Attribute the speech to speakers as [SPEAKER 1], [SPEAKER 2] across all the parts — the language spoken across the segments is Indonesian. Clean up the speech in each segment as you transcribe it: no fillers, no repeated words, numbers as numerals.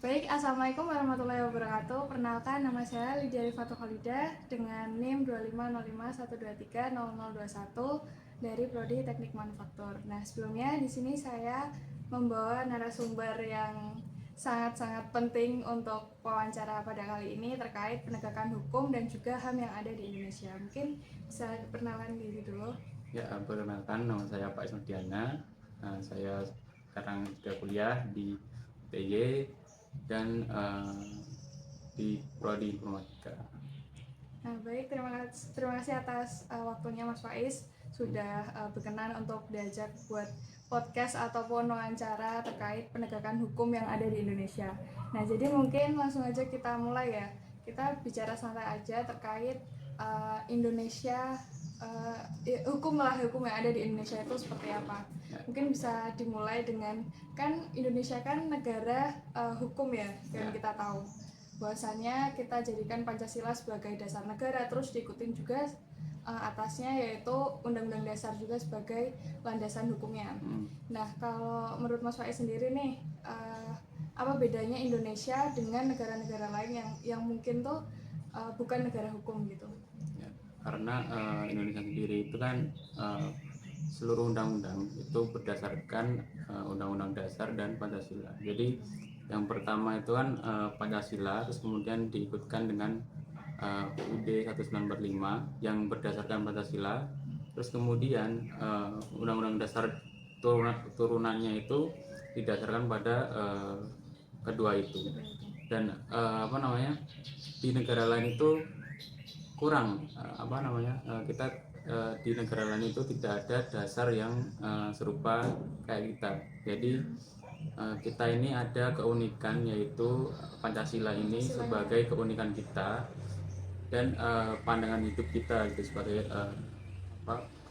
[SPEAKER 1] Baik, Assalamualaikum warahmatullahi wabarakatuh. Perkenalkan, nama saya Lydia Rifatul Khalidah dengan NIM 250512300021 dari Prodi Teknik Manufaktur. Nah, sebelumnya di sini saya membawa narasumber yang sangat-sangat penting untuk wawancara pada kali ini terkait penegakan hukum dan juga HAM yang ada di Indonesia. Mungkin bisa perkenalan diri dulu.
[SPEAKER 2] Ya, perkenalkan nama saya Pak Isnurdiana. Saya sekarang sudah kuliah di UTY dan di Prodi Informatika.
[SPEAKER 1] Nah, baik, terima kasih atas waktunya Mas Faiz sudah berkenan untuk diajak buat podcast ataupun wawancara terkait penegakan hukum yang ada di Indonesia. Nah, jadi mungkin langsung aja kita mulai ya. Kita bicara santai aja terkait Indonesia, hukum yang ada di Indonesia itu seperti apa. Mungkin bisa dimulai dengan, kan Indonesia kan negara hukum ya, yang kita tahu bahwasanya kita jadikan Pancasila sebagai dasar negara, terus diikutin juga atasnya yaitu Undang-Undang Dasar juga sebagai landasan hukumnya. Nah, kalau menurut Mas Faiz sendiri nih, apa bedanya Indonesia dengan negara-negara lain yang mungkin tuh bukan negara hukum gitu?
[SPEAKER 2] Ya, karena Indonesia sendiri itu kan seluruh undang-undang itu berdasarkan Undang-Undang Dasar dan Pancasila. Jadi yang pertama itu kan Pancasila, terus kemudian diikutkan dengan UUD 1945 yang berdasarkan Pancasila, terus kemudian Undang-Undang Dasar turunannya itu didasarkan pada kedua itu. Dan di negara lain itu kurang kita di negara lain itu tidak ada dasar yang serupa kayak kita. Jadi kita ini ada keunikan, yaitu Pancasila ini sebagai keunikan kita dan pandangan hidup kita gitu sebagai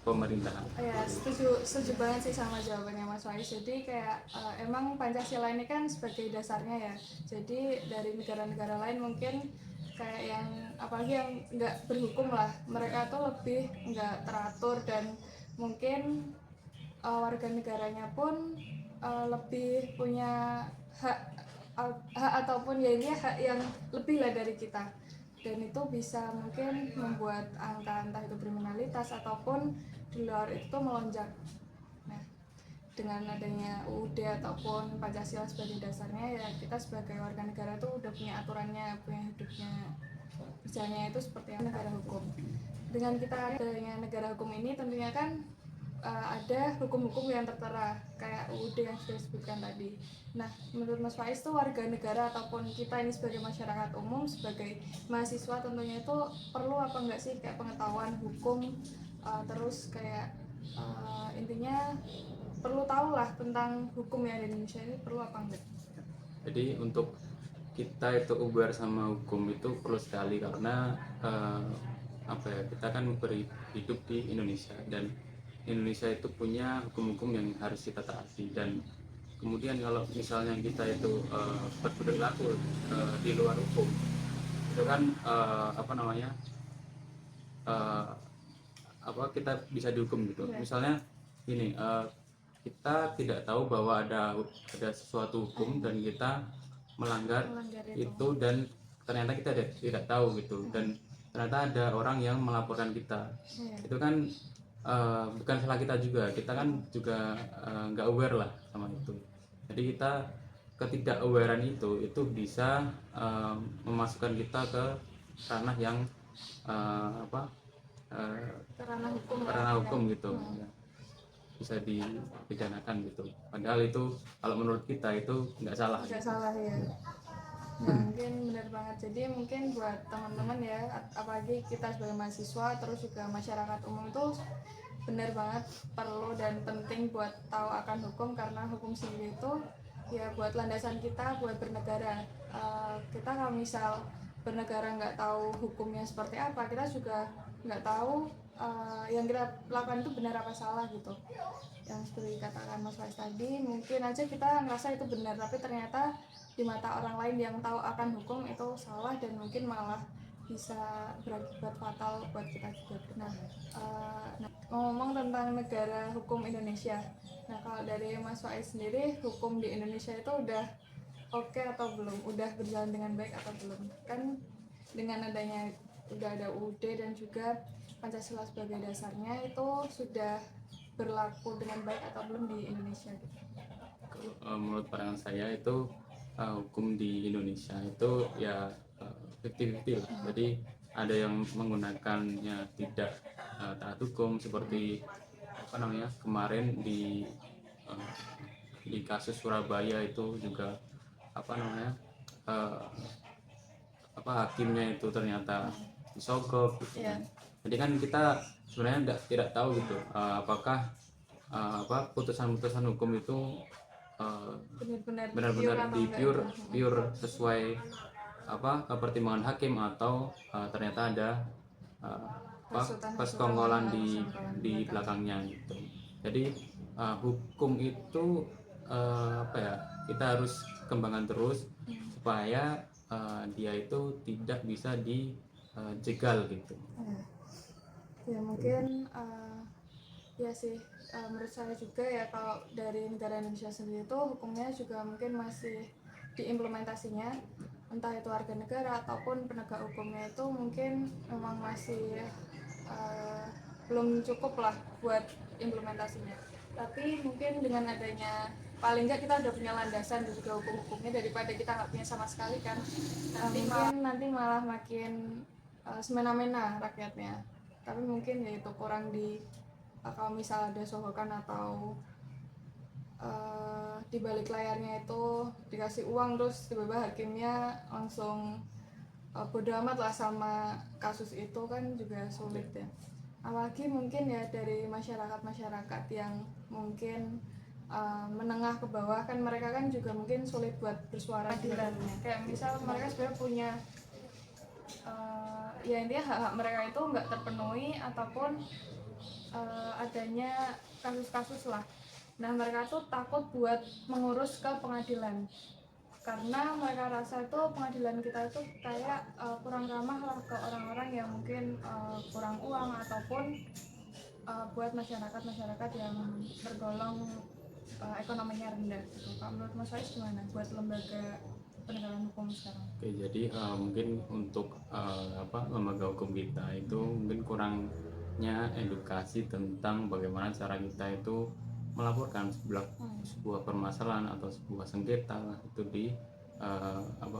[SPEAKER 2] pemerintahan.
[SPEAKER 1] Ya, setuju banget sih sama jawabannya Mas Faiz. Jadi kayak emang Pancasila ini kan sebagai dasarnya ya. Jadi dari negara-negara lain mungkin kayak yang apalagi yang nggak berhukum lah, mereka tuh lebih nggak teratur dan mungkin warga negaranya pun lebih punya hak hak ataupun ya ini hak yang lebih lah dari kita, dan itu bisa mungkin membuat angka entah itu kriminalitas ataupun di luar itu melonjak. Nah, dengan adanya UUD ataupun Pancasila sebagai dasarnya, ya kita sebagai warga negara tuh udah punya aturannya, punya hidupnya berjalannya itu seperti negara hukum. Dengan kita adanya negara hukum ini tentunya kan ada hukum-hukum yang tertera kayak UUD yang sudah disebutkan tadi. Nah, menurut Mas Faiz tuh warga negara ataupun kita ini sebagai masyarakat umum, sebagai mahasiswa tentunya itu perlu apa enggak sih kayak pengetahuan hukum, terus kayak intinya perlu tahu lah tentang hukum yang ada di Indonesia ini, perlu apa enggak?
[SPEAKER 2] Jadi untuk kita itu aware sama hukum itu perlu sekali, karena kita kan hidup di Indonesia dan Indonesia itu punya hukum-hukum yang harus kita taati. Dan kemudian kalau misalnya kita itu berperilaku di luar hukum, itu kan kita bisa dihukum gitu. Misalnya ini kita tidak tahu bahwa ada sesuatu hukum dan kita melanggar itu, dan ternyata kita tidak tahu gitu, dan ternyata ada orang yang melaporkan kita. Itu kan bukan salah kita juga, kita kan juga nggak aware lah sama itu. Jadi kita ketidakawarean itu bisa memasukkan kita ke ranah yang ranah hukum gitu. Bisa dipidanakan gitu, padahal itu kalau menurut kita itu nggak salah
[SPEAKER 1] ya. Nah, mungkin benar banget. Jadi mungkin buat teman-teman ya, apalagi kita sebagai mahasiswa terus juga masyarakat umum itu benar banget perlu dan penting buat tahu akan hukum, karena hukum sendiri itu ya buat landasan kita buat bernegara. Kita kalau misal bernegara nggak tahu hukumnya seperti apa, kita juga nggak tahu yang kita lakukan itu benar apa salah gitu. Yang seperti dikatakan Mas Faiz tadi, mungkin aja kita ngerasa itu benar, tapi ternyata di mata orang lain yang tahu akan hukum itu salah dan mungkin malah bisa berakibat fatal buat kita juga. Nah, ngomong tentang negara hukum Indonesia, nah kalau dari Mas Faiz sendiri, hukum di Indonesia itu udah oke atau belum, udah berjalan dengan baik atau belum. Kan dengan adanya udah ada UUD dan juga Pancasila sebagai dasarnya itu sudah berlaku dengan baik atau belum di Indonesia gitu.
[SPEAKER 2] Menurut pandangan saya itu hukum di Indonesia itu ya 50-50 lah. Jadi ada yang menggunakannya tidak taat hukum, seperti apa namanya kemarin eh, di kasus Surabaya itu juga apa namanya eh, apa hakimnya itu ternyata disogok gitu kan. Jadi kan kita sebenarnya tidak tahu gitu apakah apa putusan-putusan hukum itu eh,
[SPEAKER 1] Benar-benar
[SPEAKER 2] benar-benar
[SPEAKER 1] atau
[SPEAKER 2] di
[SPEAKER 1] enggak.
[SPEAKER 2] pure sesuai apa pertimbangan hakim, atau ternyata ada uh, apa persekongkolan di belakangnya gitu. Jadi hukum itu apa ya, kita harus kembangkan terus supaya dia itu tidak bisa dijegal gitu.
[SPEAKER 1] Ya mungkin ya sih, menurut saya juga ya kalau dari negara Indonesia sendiri itu hukumnya juga mungkin masih diimplementasinya, entah itu warga negara ataupun penegak hukumnya itu mungkin memang masih belum cukup lah buat implementasinya. Tapi mungkin dengan adanya, paling nggak kita udah punya landasan dan juga hukum-hukumnya, daripada kita nggak punya sama sekali kan, nanti malah makin semena-mena rakyatnya. Tapi mungkin ya itu kurang di kalau misal ada sogokan atau di balik layarnya itu dikasih uang terus tiba-tiba hakimnya langsung bodo amat lah sama kasus itu, kan juga sulit ya. Apalagi mungkin ya dari masyarakat yang mungkin menengah ke bawah, kan mereka kan juga mungkin sulit buat bersuara adilannya. Kayak misal mereka sebenarnya punya ya intinya hak-hak mereka itu nggak terpenuhi ataupun adanya kasus-kasus lah. Nah mereka tuh takut buat mengurus ke pengadilan karena mereka rasa itu pengadilan kita itu kayak kurang ramah lah ke orang-orang yang mungkin kurang uang ataupun buat masyarakat yang tergolong ekonominya rendah gitu. Kalau menurut Mas Faiz gimana buat lembaga penegakan hukum sekarang?
[SPEAKER 2] Oke, jadi mungkin untuk apa lembaga hukum kita itu mungkin kurangnya edukasi tentang bagaimana cara kita itu melaporkan sebuah permasalahan atau sebuah sengketa itu di apa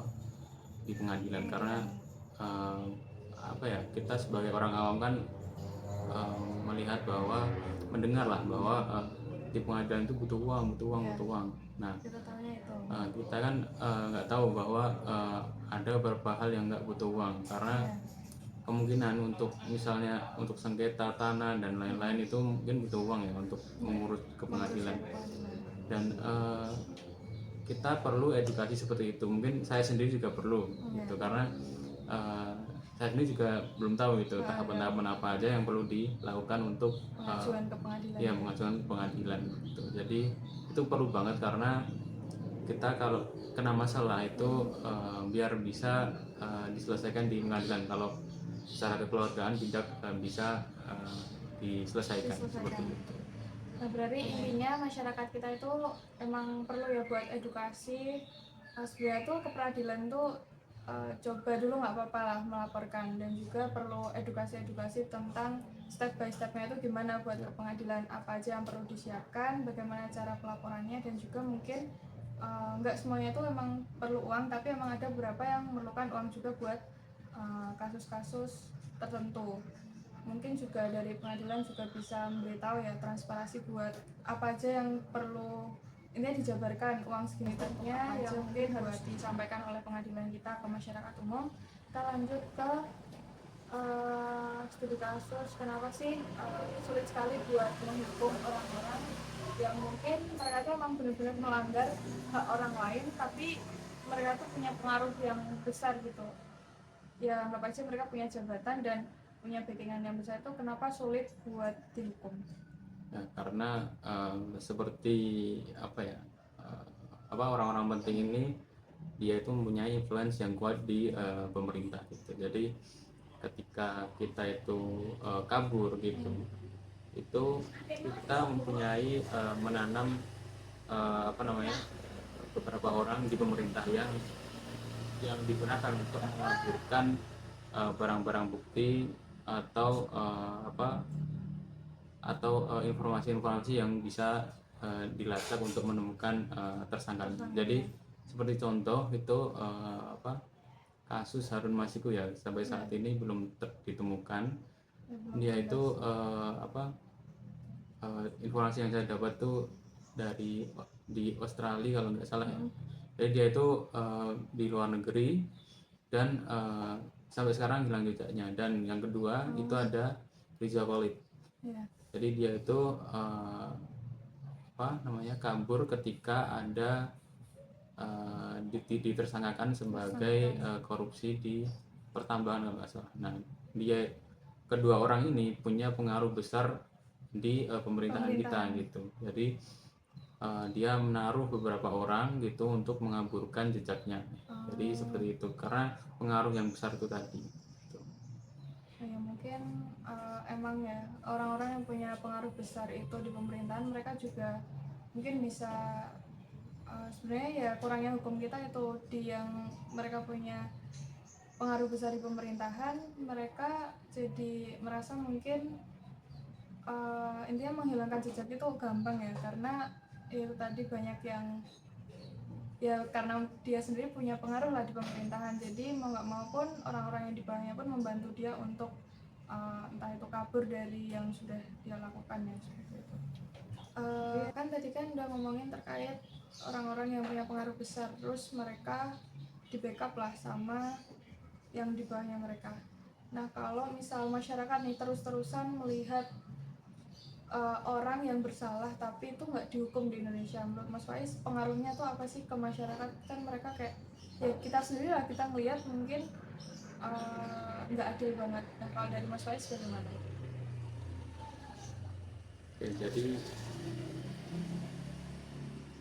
[SPEAKER 2] di pengadilan. Karena apa ya, kita sebagai orang awam kan melihat bahwa mendengarlah bahwa di pengadilan itu butuh uang. Nah kita kan nggak tahu bahwa ada beberapa hal yang nggak butuh uang, karena kemungkinan untuk misalnya untuk sengketa tanah dan lain-lain itu mungkin butuh uang ya untuk mengurus ke pengadilan. Dan kita perlu edukasi seperti itu. Mungkin saya sendiri juga perlu gitu, karena saya sendiri juga belum tahu gitu tahapan-tahapan apa aja yang perlu dilakukan untuk
[SPEAKER 1] pengajuan ke pengadilan.
[SPEAKER 2] Ya, pengajuan ke pengadilan gitu. Jadi itu perlu banget, karena kita kalau kena masalah itu biar bisa diselesaikan di pengadilan. Kalau secara kekeluargaan tidak bisa diselesaikan seperti itu.
[SPEAKER 1] Nah berarti intinya masyarakat kita itu emang perlu ya buat edukasi. Sebenarnya tuh ke peradilan tuh coba dulu nggak apa-apa lah melaporkan, dan juga perlu edukasi tentang step by stepnya itu gimana buat ke pengadilan, apa aja yang perlu disiapkan, bagaimana cara pelaporannya, dan juga mungkin nggak semuanya itu memang perlu uang, tapi emang ada beberapa yang memerlukan uang juga buat kasus-kasus tertentu. Mungkin juga dari pengadilan juga bisa memberitahu ya, transparansi buat apa aja yang perlu ini dijabarkan uang segini ternya yang mungkin harus disampaikan oleh pengadilan kita ke masyarakat umum. Kita lanjut ke studi kasus, kenapa sih sulit sekali buat menghukum orang-orang yang mungkin mereka tuh emang benar-benar melanggar hak orang lain, tapi mereka tuh punya pengaruh yang besar gitu ya, anggap aja mereka punya jabatan dan punya backingan yang besar, itu kenapa sulit buat dihukum?
[SPEAKER 2] Ya, karena seperti apa ya, apa orang-orang penting ini dia itu mempunyai influence yang kuat di pemerintah gitu. Jadi ketika kita itu kabur gitu, itu kita mempunyai menanam apa namanya beberapa orang di pemerintah yang digunakan untuk mengaburkan barang-barang bukti atau informasi-informasi yang bisa dilacak untuk menemukan tersangka. Jadi seperti contoh itu kasus Harun Masiku ya, sampai saat ini belum ditemukan. Dia itu informasi yang saya dapat tuh di Australia kalau nggak salah ya. Jadi dia itu di luar negeri dan sampai sekarang hilang jejaknya. Dan yang kedua itu ada Riza Khalid. Jadi dia itu kabur ketika ada ditersangkakan sebagai korupsi di pertambangan kalau nggak salah. Nah, kedua orang ini punya pengaruh besar di pemerintahan kita gitu. Jadi dia menaruh beberapa orang gitu untuk mengaburkan jejaknya. Jadi seperti itu karena pengaruh yang besar itu tadi. Gitu.
[SPEAKER 1] Ya mungkin emang ya orang-orang yang punya pengaruh besar itu di pemerintahan, mereka juga mungkin bisa sebenarnya ya kurangnya hukum kita itu di yang mereka punya pengaruh besar di pemerintahan, mereka jadi merasa mungkin intinya menghilangkan jejak itu gampang ya, karena itu tadi banyak yang ya karena dia sendiri punya pengaruh lah di pemerintahan, jadi mau nggak mau pun orang-orang yang di bawahnya pun membantu dia untuk entah itu kabur dari yang sudah dia lakukan ya, seperti itu. Kan tadi kan udah ngomongin terkait orang-orang yang punya pengaruh besar, terus mereka di backup lah sama yang di bawahnya mereka. Nah kalau misal masyarakat nih terus-terusan melihat orang yang bersalah tapi itu nggak dihukum di Indonesia, menurut Mas Faiz pengaruhnya tuh apa sih ke masyarakat? Kan mereka kayak ya kita sendiri lah, kita ngelihat mungkin nggak adil banget. Nah kalau dari Mas Faiz bagaimana?
[SPEAKER 2] Oke,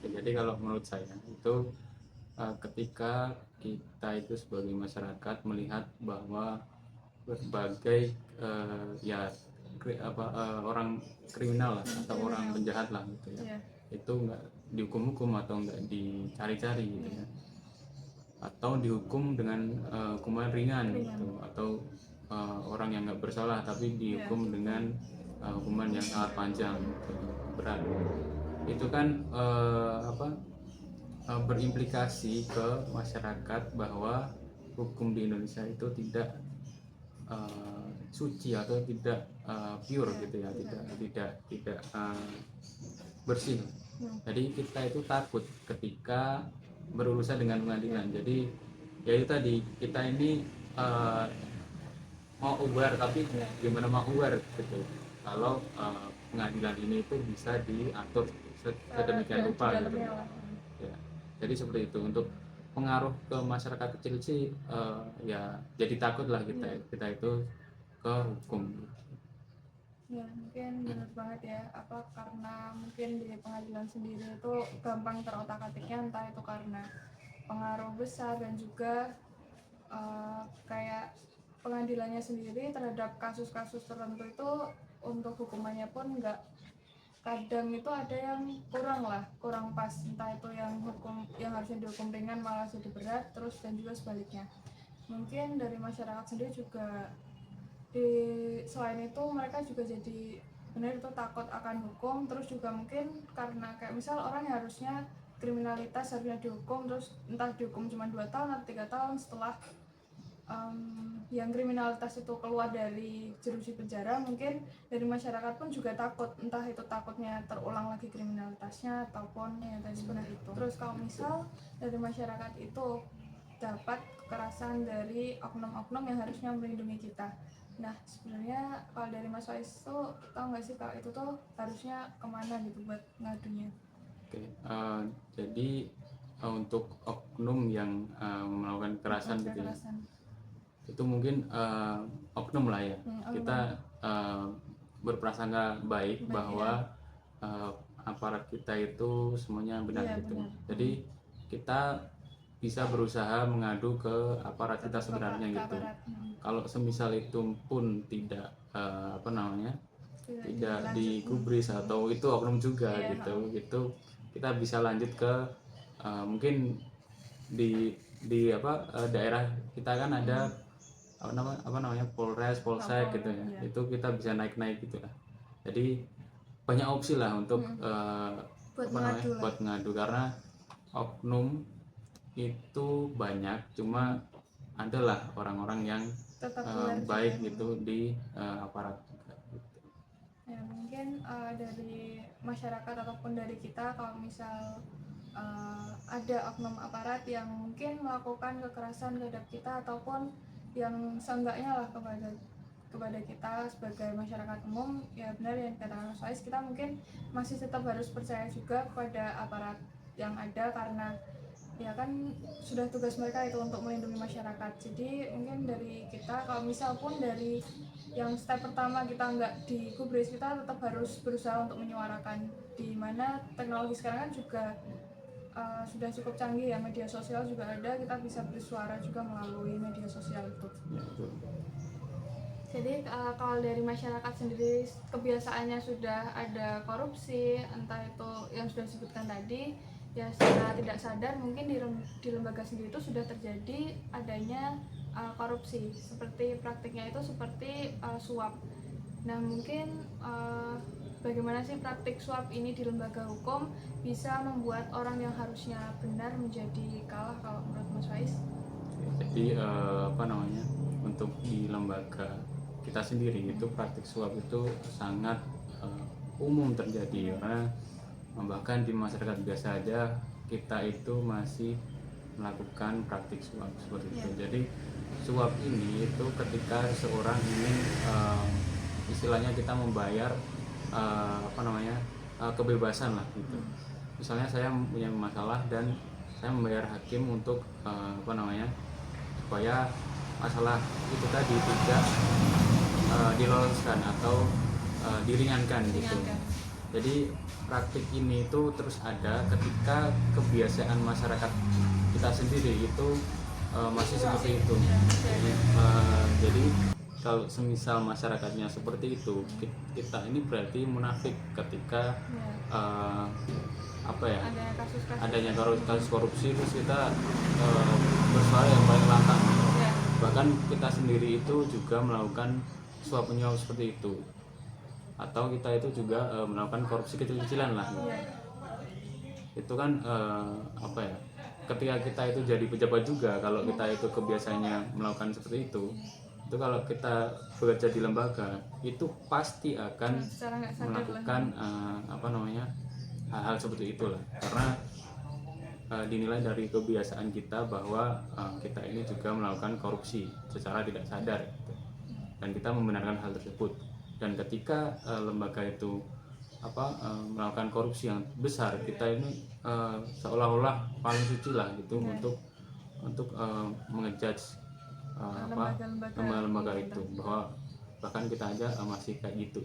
[SPEAKER 2] jadi kalau menurut saya itu ketika kita itu sebagai masyarakat melihat bahwa berbagai orang kriminal lah atau orang penjahat lah gitu ya, itu nggak dihukum-hukum atau nggak dicari-cari gitu ya, atau dihukum dengan hukuman ringan gitu, atau orang yang nggak bersalah tapi dihukum dengan hukuman yang sangat panjang gitu, berat. Itu kan berimplikasi ke masyarakat bahwa hukum di Indonesia itu tidak suci atau tidak pure gitu ya, tidak bersih. Jadi kita itu takut ketika berurusan dengan pengadilan. Jadi ya itu tadi, kita ini mau ubar tapi gimana mau ubar gitu kalau pengadilan ini itu bisa diatur sedemikian rupa gitu ya. Jadi seperti itu. Untuk pengaruh ke masyarakat kecil sih ya jadi takut lah kita itu ke hukum.
[SPEAKER 1] Ya mungkin benar banget ya, karena mungkin di pengadilan sendiri itu gampang terotak-atiknya, entah itu karena pengaruh besar dan juga kayak pengadilannya sendiri terhadap kasus-kasus tertentu itu untuk hukumannya pun nggak, kadang itu ada yang kurang pas, entah itu yang harusnya dihukum ringan malah jadi berat, terus dan juga sebaliknya. Mungkin dari masyarakat sendiri juga selain itu mereka juga jadi benar itu takut akan hukum, terus juga mungkin karena kayak misal orang yang harusnya kriminalitas harusnya dihukum, terus entah dihukum cuma 2 tahun atau 3 tahun setelah yang kriminalitas itu keluar dari jeruji penjara, mungkin dari masyarakat pun juga takut, entah itu takutnya terulang lagi kriminalitasnya ataupun ya tadi sebenarnya itu. Terus kalau misal dari masyarakat itu dapat kekerasan dari oknum-oknum yang harusnya melindungi kita, nah sebenarnya kalau dari Mas Faiz tuh tahu nggak sih kalau itu tuh harusnya kemana gitu buat ngadunya?
[SPEAKER 2] Oke, jadi untuk oknum yang melakukan kekerasan gitu ya, itu mungkin oknum lah ya. Kita berprasangka baik bahwa aparat kita itu semuanya benar gitu.
[SPEAKER 1] Benar.
[SPEAKER 2] Jadi kita bisa berusaha mengadu ke aparat kita sebenarnya gitu. Kalau semisal itu pun tidak tidak digubris atau itu oknum juga gitu, itu kita bisa lanjut ke mungkin di daerah kita kan ada apa namanya Polres, Polsek gitu ya.
[SPEAKER 1] Iya.
[SPEAKER 2] Itu kita bisa naik gitu lah. Jadi banyak opsi lah untuk
[SPEAKER 1] Buat
[SPEAKER 2] apa namanya
[SPEAKER 1] mengadu lah.
[SPEAKER 2] buat ngadu, karena oknum itu banyak, cuma adalah orang-orang yang
[SPEAKER 1] Tetap aware
[SPEAKER 2] baik
[SPEAKER 1] juga.
[SPEAKER 2] gitu di aparat juga gitu.
[SPEAKER 1] Ya mungkin dari masyarakat ataupun dari kita, kalau misal ada oknum aparat yang mungkin melakukan kekerasan terhadap kita ataupun yang seenggaknya lah kepada kita sebagai masyarakat umum, ya benar yang dikatakan Mas Faiz, kita mungkin masih tetap harus percaya juga kepada aparat yang ada, karena ya kan sudah tugas mereka itu untuk melindungi masyarakat. Jadi mungkin dari kita, kalau misal pun dari yang step pertama kita nggak digubris, kita tetap harus berusaha untuk menyuarakan, di mana teknologi sekarang kan juga sudah cukup canggih ya, media sosial juga ada, kita bisa bersuara juga melalui media sosial itu.
[SPEAKER 2] Ya, betul.
[SPEAKER 1] Jadi kalau dari masyarakat sendiri kebiasaannya sudah ada korupsi, entah itu yang sudah disebutkan tadi, ya secara tidak sadar mungkin di lembaga sendiri itu sudah terjadi adanya korupsi. Seperti praktiknya itu seperti suap. Nah mungkin bagaimana sih praktik suap ini di lembaga hukum bisa membuat orang yang harusnya benar menjadi kalah, kalau menurut Mas Faiz?
[SPEAKER 2] Jadi apa namanya untuk di lembaga kita sendiri itu praktik suap itu sangat umum terjadi, karena bahkan di masyarakat biasa aja kita itu masih melakukan praktik suap seperti itu. Jadi suap ini itu ketika seorang ingin istilahnya kita membayar apa namanya kebebasan lah gitu. Misalnya saya punya masalah dan saya membayar hakim untuk apa namanya supaya masalah itu tadi tidak diloloskan atau diringankan gitu. Jadi praktik ini itu terus ada ketika kebiasaan masyarakat kita sendiri itu masih seperti itu. Jadi kalau semisal masyarakatnya seperti itu, kita ini berarti munafik ketika apa ya adanya kasus korupsi, terus kita bersuara yang paling lantang. Bahkan kita sendiri itu juga melakukan suap menyuap seperti itu, atau kita itu juga melakukan korupsi kecil-kecilan lah. Itu kan apa ya, ketika kita itu jadi pejabat juga, kalau kita itu kebiasaannya melakukan seperti itu kalau kita bekerja di lembaga itu pasti akan melakukan apa namanya hal-hal seperti itulah, karena dinilai dari kebiasaan kita bahwa kita ini juga melakukan korupsi secara tidak sadar gitu. Dan kita membenarkan hal tersebut, dan ketika lembaga itu melakukan korupsi yang besar, kita ini seolah-olah paling suci lah gitu untuk mengejudge lembaga itu, bahwa bahkan kita aja masih kayak gitu.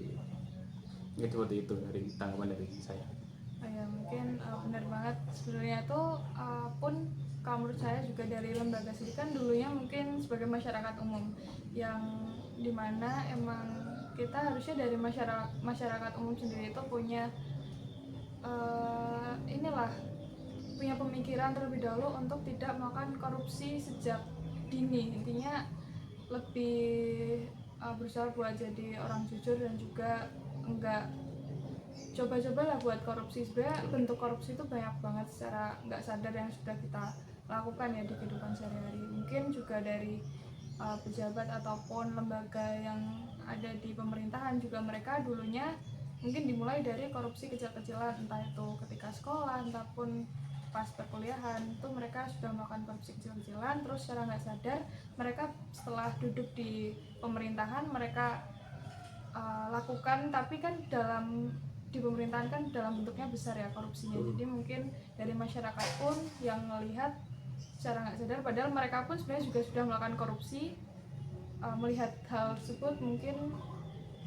[SPEAKER 2] Ya, seperti itu dari tanggapan dari saya.
[SPEAKER 1] Ya mungkin benar banget sebenarnya tuh pun kalau menurut saya juga dari lembaga sendiri kan dulunya mungkin sebagai masyarakat umum, yang dimana emang kita harusnya dari masyarakat umum sendiri itu punya punya pemikiran terlebih dahulu untuk tidak melakukan korupsi sejak dini. Intinya lebih berusaha buat jadi orang jujur dan juga enggak coba-coba lah buat korupsi. Sebenarnya bentuk korupsi itu banyak banget secara nggak sadar yang sudah kita lakukan ya di kehidupan sehari-hari. Mungkin juga dari pejabat ataupun lembaga yang ada di pemerintahan juga, mereka dulunya mungkin dimulai dari korupsi kecil-kecilan, entah itu ketika sekolah ataupun pas perkuliahan, itu mereka sudah melakukan korupsi kecil-kecilan, terus secara nggak sadar mereka setelah duduk di pemerintahan mereka lakukan, tapi kan di pemerintahan kan dalam bentuknya besar ya korupsinya. Jadi mungkin dari masyarakat pun yang melihat secara nggak sadar, padahal mereka pun sebenarnya juga sudah melakukan korupsi, melihat hal tersebut mungkin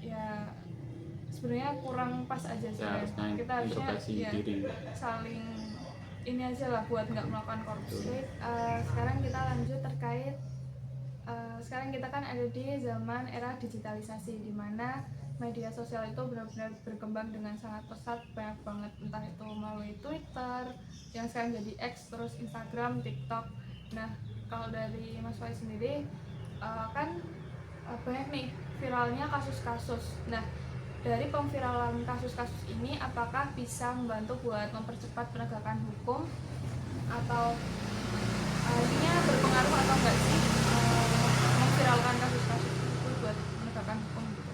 [SPEAKER 1] ya sebenarnya kurang pas aja sih ya. Kita harusnya ya saling ini aja lah buat nggak melakukan korupsi. Sekarang kita lanjut terkait sekarang kita kan ada di zaman era digitalisasi, di mana media sosial itu benar-benar berkembang dengan sangat pesat, banyak banget, entah itu melalui Twitter yang sekarang jadi X, terus Instagram, TikTok. Nah, kalau dari Mas Faiz sendiri kan banyak nih viralnya kasus-kasus. Nah, dari pemviralan kasus-kasus ini apakah bisa membantu buat mempercepat penegakan hukum, atau artinya berpengaruh atau enggak sih memviralkan kasus-kasus itu buat penegakan hukum gitu?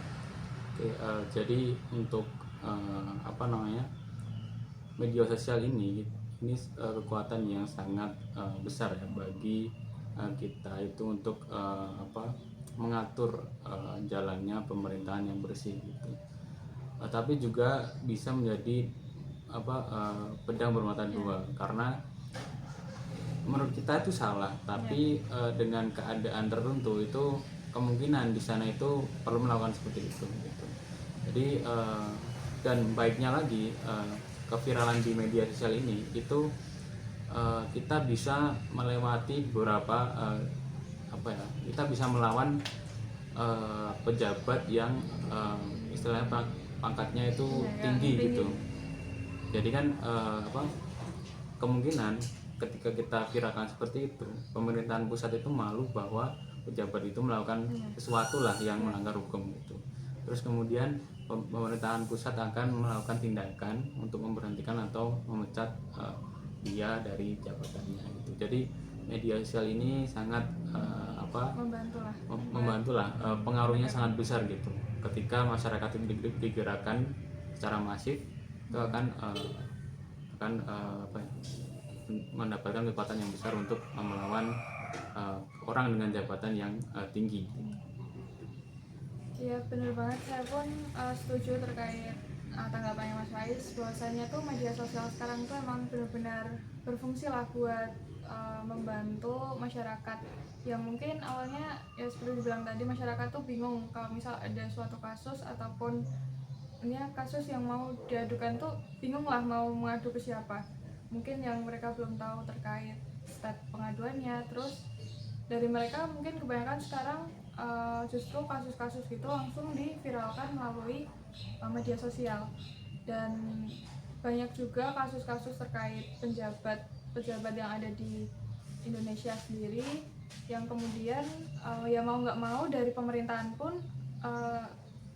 [SPEAKER 2] Oke, jadi untuk apa namanya, media sosial ini kekuatan yang sangat besar ya bagi kita itu untuk apa, mengatur jalannya pemerintahan yang bersih gitu. Tapi juga bisa menjadi apa, pedang bermata dua, karena menurut kita itu salah, tapi dengan keadaan tertentu itu kemungkinan di sana itu perlu melakukan seperti itu gitu. Jadi dan baiknya lagi, keviralan di media sosial ini itu kita bisa melewati beberapa apa ya, kita bisa melawan pejabat yang istilahnya pangkatnya itu tinggi gitu. Jadi kan apa, kemungkinan ketika kita viralkan seperti itu, pemerintahan pusat itu malu bahwa pejabat itu melakukan sesuatu lah yang melanggar hukum gitu. Terus kemudian pemerintahan pusat akan melakukan tindakan untuk memberhentikan atau memecat dia dari jabatannya gitu. Jadi media sosial ini sangat apa, membantulah, pengaruhnya sangat besar gitu. Ketika masyarakat itu digerakkan secara masif, itu akan apa ya, mendapatkan kekuatan yang besar untuk melawan orang dengan jabatan yang tinggi.
[SPEAKER 1] Iya benar banget, saya pun setuju terkait tanggapannya Mas Faiz, bahwasanya tuh media sosial sekarang tuh emang benar-benar berfungsi lah buat membantu masyarakat yang mungkin awalnya ya seperti dibilang tadi, masyarakat tuh bingung kalau misal ada suatu kasus ataupun ini kasus yang mau diadukan tuh bingung lah mau mengadu ke siapa, mungkin yang mereka belum tahu terkait step pengaduannya. Terus dari mereka mungkin kebanyakan sekarang justru kasus-kasus gitu langsung diviralkan melalui media sosial. Dan banyak juga kasus-kasus terkait pejabat yang ada di Indonesia sendiri yang kemudian ya mau nggak mau dari pemerintahan pun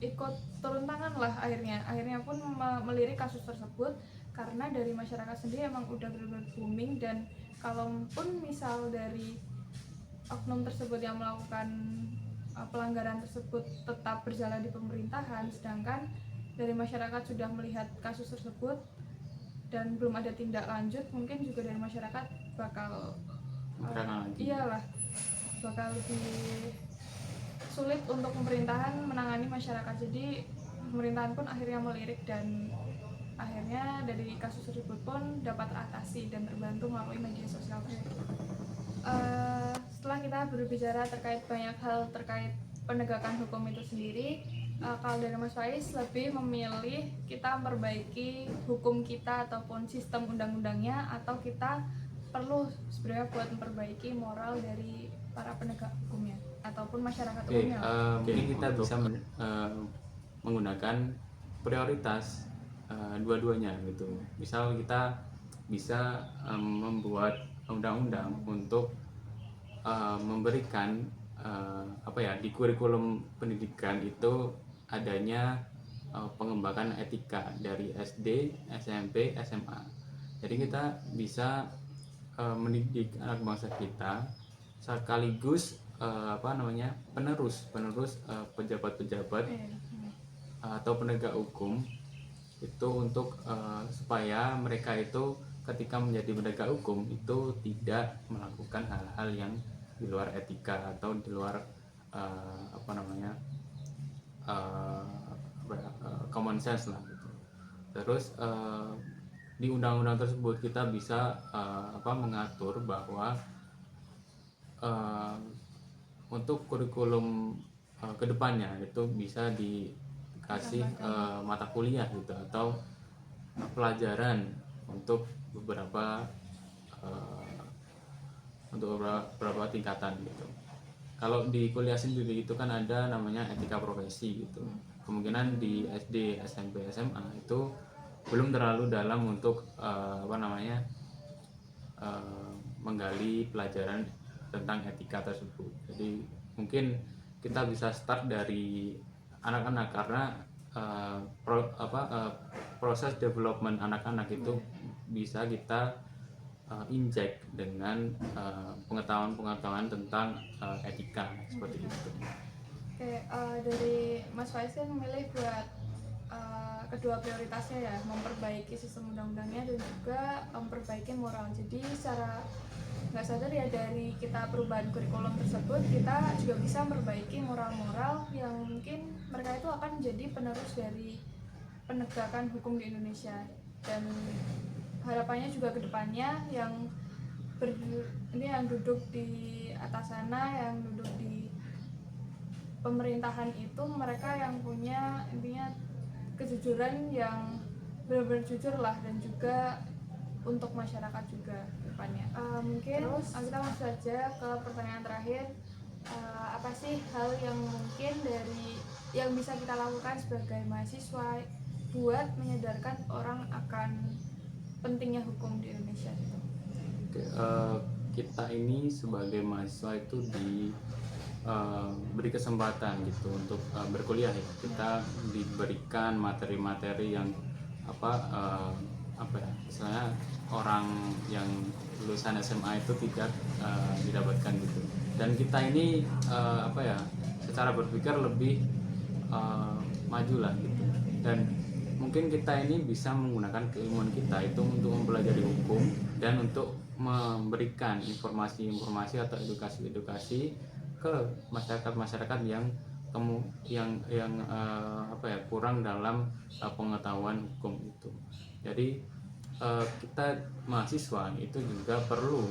[SPEAKER 1] ikut turun tangan lah, akhirnya pun melirik kasus tersebut, karena dari masyarakat sendiri emang udah benar-benar booming. Dan kalaupun misal dari oknum tersebut yang melakukan pelanggaran tersebut tetap berjalan di pemerintahan, sedangkan dari masyarakat sudah melihat kasus tersebut dan belum ada tindak lanjut, mungkin juga dari masyarakat bakal iyalah bakal lebih sulit untuk pemerintahan menangani masyarakat. Jadi pemerintahan pun akhirnya melirik dan akhirnya dari kasus tersebut pun dapat teratasi dan terbantu melalui media sosial tersebut. Setelah kita berbicara terkait banyak hal terkait penegakan hukum itu sendiri, kalau dari Mas Faiz lebih memilih kita memperbaiki hukum kita ataupun sistem undang-undangnya, atau kita perlu sebenarnya buat memperbaiki moral dari para penegak hukumnya ataupun masyarakat umumnya?
[SPEAKER 2] Mungkin kita bisa menggunakan prioritas dua-duanya gitu. Misal kita bisa membuat undang-undang untuk memberikan apa ya, di kurikulum pendidikan itu adanya pengembangan etika dari SD, SMP, SMA. Jadi kita bisa mendidik anak bangsa kita sekaligus apa namanya, penerus pejabat-pejabat atau penegak hukum itu, untuk supaya mereka itu ketika menjadi penegak hukum itu tidak melakukan hal-hal yang di luar etika atau di luar apa namanya, common sense lah gitu. Terus di undang-undang tersebut kita bisa apa, mengatur bahwa untuk kurikulum kedepannya itu bisa dikasih mata kuliah gitu, atau pelajaran untuk beberapa tingkatan gitu. Kalau di kuliah sendiri itu kan ada namanya etika profesi gitu. kemungkinan di SD, SMP, SMA itu belum terlalu dalam untuk menggali pelajaran tentang etika tersebut. Jadi mungkin kita bisa start dari anak-anak karena proses development anak-anak itu bisa kita inject dengan pengetahuan-pengetahuan tentang etika seperti itu.
[SPEAKER 1] Oke, dari Mas Faiz kan memilih buat kedua prioritasnya ya, memperbaiki sistem undang-undangnya dan juga memperbaiki moral. Jadi secara nggak sadar ya dari kita perubahan kurikulum tersebut kita juga bisa memperbaiki moral-moral yang mungkin mereka itu akan menjadi penerus dari penegakan hukum di Indonesia. Dan harapannya juga kedepannya yang duduk di atas sana, yang duduk di pemerintahan itu mereka yang punya intinya kejujuran yang benar-benar jujur lah, dan juga untuk masyarakat juga depannya. Mungkin terus kita langsung saja ke pertanyaan terakhir. Apa sih hal yang mungkin dari yang bisa kita lakukan sebagai mahasiswa buat menyadarkan orang akan pentingnya hukum di Indonesia gitu?
[SPEAKER 2] Oke, kita ini sebagai mahasiswa itu beri kesempatan gitu untuk berkuliah ya. Kita diberikan materi-materi yang misalnya orang yang lulusan SMA itu tidak didapatkan gitu. Dan kita ini secara berpikir lebih maju lah gitu. Dan mungkin kita ini bisa menggunakan keilmuan kita itu untuk mempelajari hukum dan untuk memberikan informasi-informasi atau edukasi ke masyarakat yang kurang dalam pengetahuan hukum itu. Jadi kita mahasiswa itu juga perlu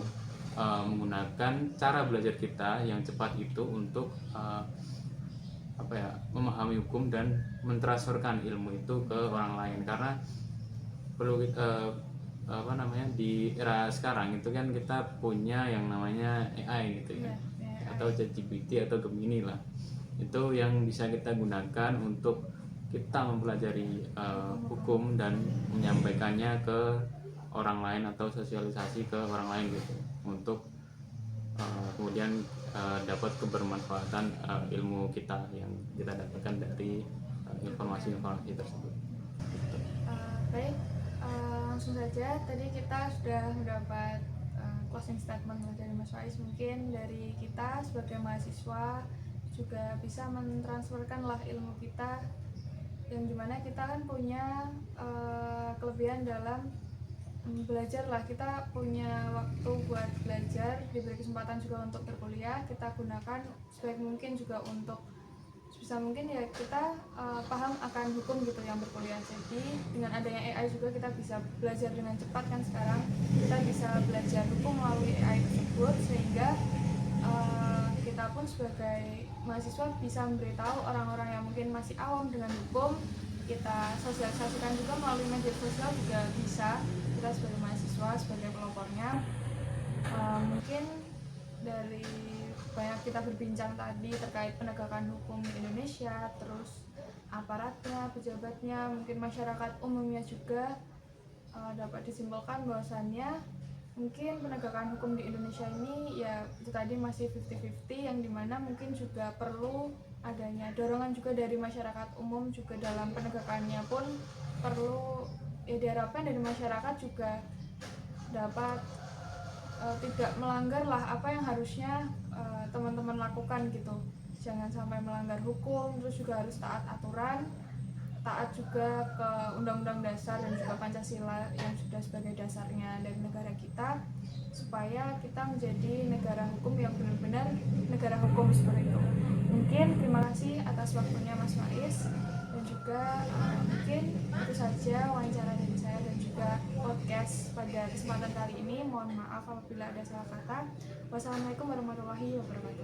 [SPEAKER 2] menggunakan cara belajar kita yang cepat itu untuk memahami hukum dan mentransferkan ilmu itu ke orang lain, karena perlu di era sekarang itu kan kita punya yang namanya AI gitu ya, atau ChatGPT atau Gemini lah, itu yang bisa kita gunakan untuk kita mempelajari hukum dan menyampaikannya ke orang lain atau sosialisasi ke orang lain gitu, untuk kemudian dapat kebermanfaatan ilmu kita yang kita dapatkan dari informasi-informasi tersebut.
[SPEAKER 1] Baik, langsung saja. Tadi kita sudah mendapat closing statement dari Mas Faiz. Mungkin dari kita sebagai mahasiswa juga bisa mentransferkan lah ilmu kita, yang dimana kita kan punya kelebihan dalam belajar lah. Kita punya waktu buat belajar, diberi kesempatan juga untuk berkuliah, kita gunakan sebaik mungkin juga untuk bisa mungkin ya kita paham akan hukum gitu yang berkuliah. Jadi dengan adanya AI juga kita bisa belajar dengan cepat kan, sekarang kita bisa belajar hukum melalui AI tersebut, sehingga kita pun sebagai mahasiswa bisa memberitahu orang-orang yang mungkin masih awam dengan hukum. Kita sosialisasikan juga melalui media sosial juga bisa, kita sebagai mahasiswa, sebagai pelopornya. Mungkin dari banyak kita berbincang tadi terkait penegakan hukum di Indonesia, terus aparatnya, pejabatnya, mungkin masyarakat umumnya juga, dapat disimpulkan bahwasannya mungkin penegakan hukum di Indonesia ini ya itu tadi masih 50-50, yang dimana mungkin juga perlu adanya dorongan juga dari masyarakat umum juga dalam penegakannya pun perlu ya diharapkan dari masyarakat juga dapat tidak melanggar lah apa yang harusnya teman-teman lakukan gitu. Jangan sampai melanggar hukum, terus juga harus taat aturan, taat juga ke Undang-Undang Dasar dan juga Pancasila yang sudah sebagai dasarnya dari negara kita, supaya kita menjadi negara hukum yang benar-benar negara hukum seperti itu. Mungkin terima kasih atas waktunya Mas Faiz, dan juga mungkin itu saja wawancara dari saya dan juga podcast pada kesempatan kali ini. Mohon maaf apabila ada salah kata. Wassalamualaikum warahmatullahi wabarakatuh.